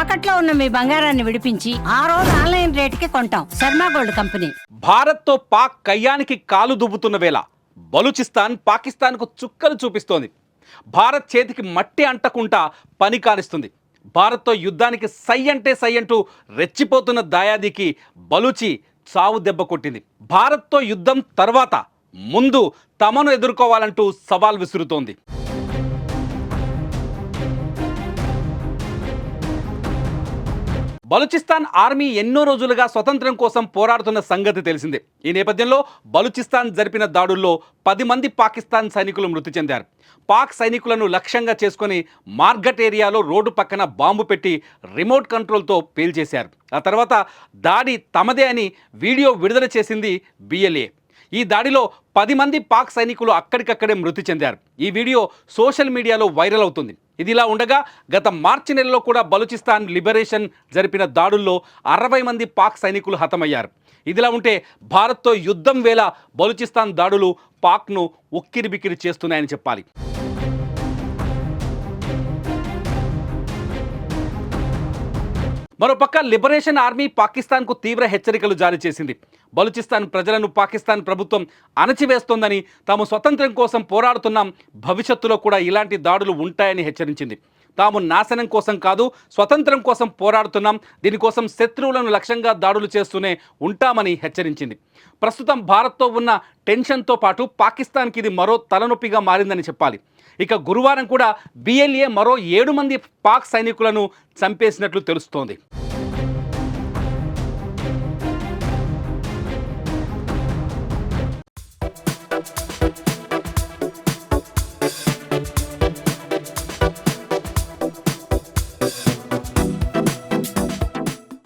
తాకట్లో ఉన్న మీ బంగారాన్ని విడిపించి ఆ రోజు ఆన్లైన్ రేటుకి కొంటాం. Sharma gold company. భారత్తో పాక్ కయ్యానికి కాలు దువ్వుతున్న వేళ బలూచిస్తాన్ పాకిస్తాన్కు చుక్కలు చూపిస్తోంది. భారత్ చేతికి మట్టి అంటకుండా పని కానిస్తుంది. భారత్తో యుద్ధానికి సై అంటే సై అంటూ రెచ్చిపోతున్న దాయాదికి బలూచి చావు దెబ్బ కొట్టింది. భారత్తో యుద్ధం తర్వాత ముందు తమను ఎదుర్కోవాలంటూ సవాల్ విసురుతోంది. బలూచిస్తాన్ ఆర్మీ ఎన్నో రోజులుగా స్వతంత్రం కోసం పోరాడుతున్న సంగతి తెలిసిందే. ఈ నేపథ్యంలో బలూచిస్తాన్ జరిపిన దాడుల్లో 10 మంది పాకిస్తాన్ సైనికులు మృతి చెందారు. పాక్ సైనికులను లక్ష్యంగా చేసుకుని మార్గట్ ఏరియాలో రోడ్డు పక్కన బాంబు పెట్టి రిమోట్ కంట్రోల్తో పేల్చేశారు. ఆ తర్వాత దాడి తమదే అని వీడియో విడుదల చేసింది బిఎల్ఏ. ఈ దాడిలో 10 మంది పాక్ సైనికులు అక్కడికక్కడే మృతి చెందారు. ఈ వీడియో సోషల్ మీడియాలో వైరల్ అవుతుంది. ఇదిలా ఉండగా గత మార్చి నెలలో కూడా బలూచిస్తాన్ లిబరేషన్ జరిపిన దాడుల్లో 60 మంది పాక్ సైనికులు హతమయ్యారు. ఇదిలా ఉంటే భారత్తో యుద్ధం వేళ బలూచిస్తాన్ దాడులు పాక్ను ఉక్కిరిబిక్కిరి చేస్తున్నాయని చెప్పాలి. మరోపక్క లిబరేషన్ ఆర్మీ పాకిస్తాన్కు తీవ్ర హెచ్చరికలు జారీ చేసింది. బలూచిస్తాన్ ప్రజలను పాకిస్తాన్ ప్రభుత్వం అణచివేస్తోందని, తాము స్వతంత్రం కోసం పోరాడుతున్నాం, భవిష్యత్తులో కూడా ఇలాంటి దాడులు ఉంటాయని హెచ్చరించింది. తాము నాశనం కోసం కాదు, స్వతంత్రం కోసం పోరాడుతున్నాం, దీనికోసం శత్రువులను లక్ష్యంగా దాడులు చేస్తూనే ఉంటామని హెచ్చరించింది. ప్రస్తుతం భారత్తో ఉన్న టెన్షన్తో పాటు పాకిస్తాన్కి ఇది మరో తలనొప్పిగా మారిందని చెప్పాలి. ఇక గురువారం కూడా బిఎల్ఏ మరో 7 మంది పాక్ సైనికులను చంపేసినట్లు తెలుస్తోంది.